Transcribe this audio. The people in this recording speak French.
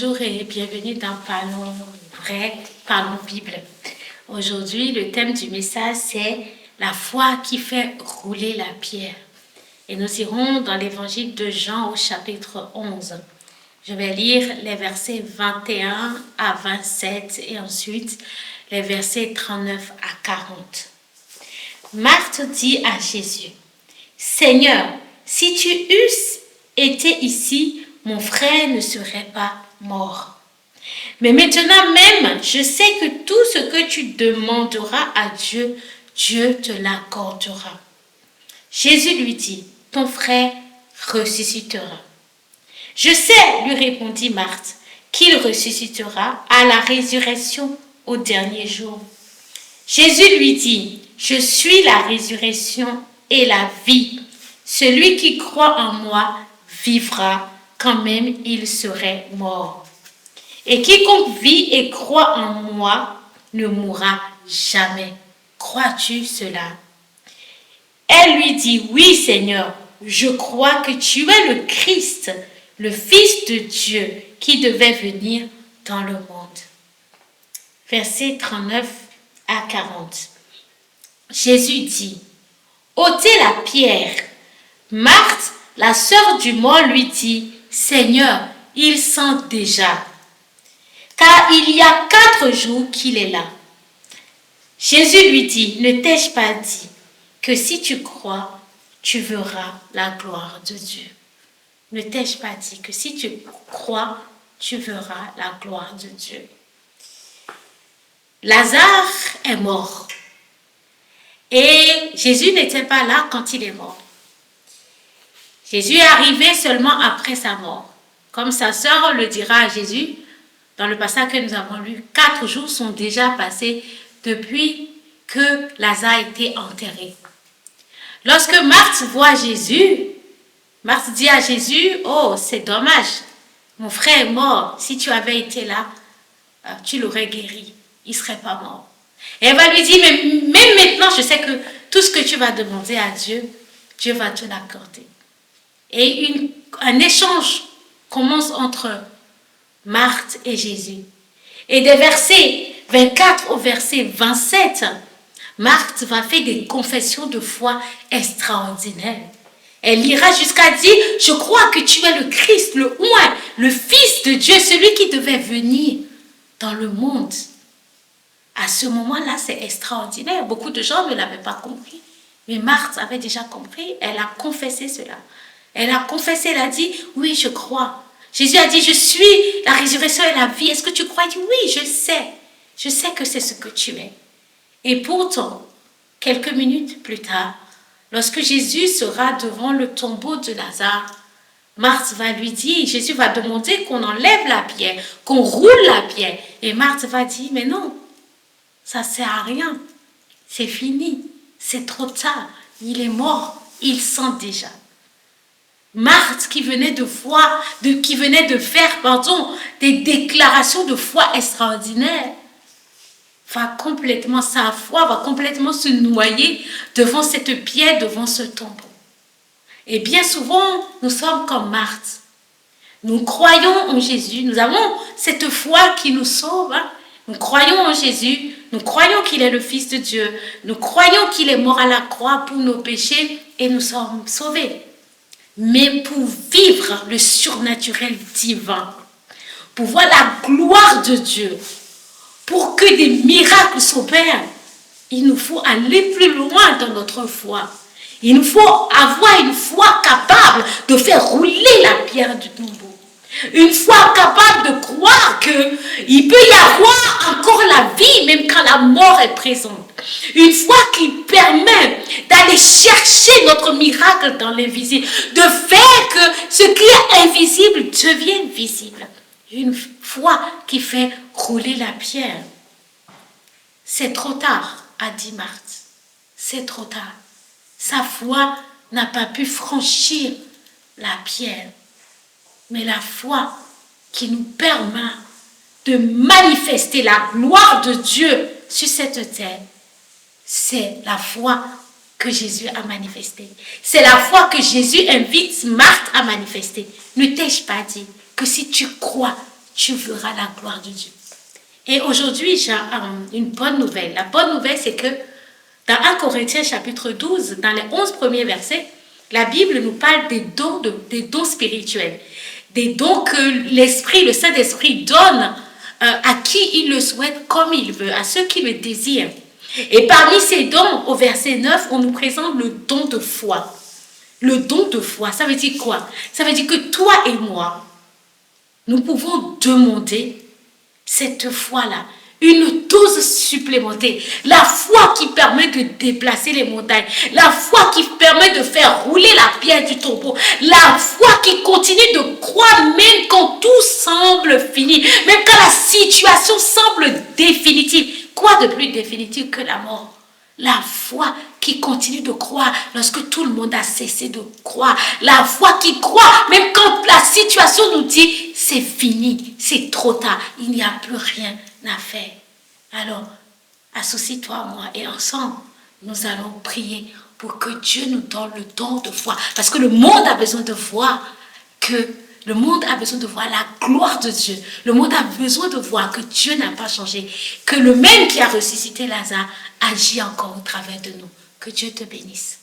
Bonjour et bienvenue dans Parlons Vrai, Parlons Bible. Aujourd'hui, le thème du message, c'est la foi qui fait rouler la pierre. Et nous irons dans l'évangile de Jean au chapitre 11. Je vais lire les versets 21 à 27 et ensuite les versets 39 à 40. Marthe dit à Jésus, « Seigneur, si tu eusses été ici, mon frère ne serait pas mort. Mais maintenant même, je sais que tout ce que tu demanderas à Dieu, Dieu te l'accordera. » Jésus lui dit, « Ton frère ressuscitera. » « Je sais, lui répondit Marthe, qu'il ressuscitera à la résurrection au dernier jour. » Jésus lui dit, « Je suis la résurrection et la vie. Celui qui croit en moi vivra quand même il serait mort. Et quiconque vit et croit en moi ne mourra jamais. Crois-tu cela? » Elle lui dit, « Oui, Seigneur, je crois que tu es le Christ, le Fils de Dieu qui devait venir dans le monde. » Versets 39 à 40. Jésus dit, « Ôtez la pierre. » Marthe, la sœur du mort, lui dit, « Seigneur, il sent déjà, car il y a 4 jours qu'il est là. » Jésus lui dit, « Ne t'ai-je pas dit que si tu crois, tu verras la gloire de Dieu? » Ne t'ai-je pas dit que si tu crois, tu verras la gloire de Dieu? Lazare est mort. Et Jésus n'était pas là quand il est mort. Jésus est arrivé seulement après sa mort. Comme sa sœur le dira à Jésus, dans le passage que nous avons lu, 4 jours sont déjà passés depuis que Lazare a été enterré. Lorsque Marthe voit Jésus, Marthe dit à Jésus, « Oh, c'est dommage, mon frère est mort. Si tu avais été là, tu l'aurais guéri. Il ne serait pas mort. » Et elle va lui dire, « Mais même maintenant, je sais que tout ce que tu vas demander à Dieu, Dieu va te l'accorder. » Et un échange commence entre Marthe et Jésus. Et des versets 24 au verset 27, Marthe va faire des confessions de foi extraordinaires. Elle ira jusqu'à dire, « Je crois que tu es le Christ, le oint, le Fils de Dieu, celui qui devait venir dans le monde. » À ce moment-là, c'est extraordinaire. Beaucoup de gens ne l'avaient pas compris. Mais Marthe avait déjà compris. Elle a confessé cela. Elle a confessé, elle a dit, « Oui, je crois. » Jésus a dit, « Je suis la résurrection et la vie. Est-ce que tu crois? » Il dit, « Oui, je sais. Je sais que c'est ce que tu es. » Et pourtant, quelques minutes plus tard, lorsque Jésus sera devant le tombeau de Lazare, Marthe va lui dire, Jésus va demander qu'on enlève la pierre, qu'on roule la pierre. Et Marthe va dire, « Mais non, ça ne sert à rien. C'est fini. C'est trop tard. Il est mort. Il sent déjà. » Marthe qui venait de faire des déclarations de foi extraordinaires, sa foi va complètement se noyer devant cette pierre, devant ce tombeau. Et bien souvent, nous sommes comme Marthe. Nous croyons en Jésus, nous avons cette foi qui nous sauve. Nous croyons en Jésus, nous croyons qu'il est le Fils de Dieu, nous croyons qu'il est mort à la croix pour nos péchés et nous sommes sauvés. Mais pour vivre le surnaturel divin, pour voir la gloire de Dieu, pour que des miracles s'opèrent, il nous faut aller plus loin dans notre foi. Il nous faut avoir une foi capable de faire rouler la pierre du tombeau. Une foi capable de croire qu'il peut y avoir encore la vie, même quand la mort est présente. Une foi qui permet d'aller chercher notre miracle dans l'invisible, de faire que ce qui est invisible devienne visible. Une foi qui fait rouler la pierre. C'est trop tard, a dit Marthe. C'est trop tard. Sa foi n'a pas pu franchir la pierre. Mais la foi qui nous permet de manifester la gloire de Dieu sur cette terre, c'est la foi que Jésus a manifestée. C'est la foi que Jésus invite Marthe à manifester. Ne t'ai-je pas dit que si tu crois, tu verras la gloire de Dieu. Et aujourd'hui, j'ai une bonne nouvelle. La bonne nouvelle, c'est que dans 1 Corinthiens chapitre 12, dans les 11 premiers versets, la Bible nous parle des dons spirituels, des dons que l'Esprit, le Saint-Esprit donne à qui il le souhaite comme il veut, à ceux qui le désirent. Et parmi ces dons, au verset 9, on nous présente le don de foi. Le don de foi, ça veut dire quoi? Ça veut dire que toi et moi, nous pouvons demander cette foi-là, une dose supplémentaire. La foi qui permet de déplacer les montagnes. La foi qui permet de faire rouler la pierre du tombeau. La foi qui continue de croire même quand tout semble fini. Même quand la situation semble définitive. Quoi de plus définitif que la mort? La foi qui continue de croire lorsque tout le monde a cessé de croire. La foi qui croit même quand la situation nous dit c'est fini, c'est trop tard, il n'y a plus rien à faire. Alors, associe-toi moi et ensemble, nous allons prier pour que Dieu nous donne le don de foi. Parce que le monde a besoin de voir le monde a besoin de voir la gloire de Dieu. Le monde a besoin de voir que Dieu n'a pas changé. Que le même qui a ressuscité Lazare agit encore au travers de nous. Que Dieu te bénisse.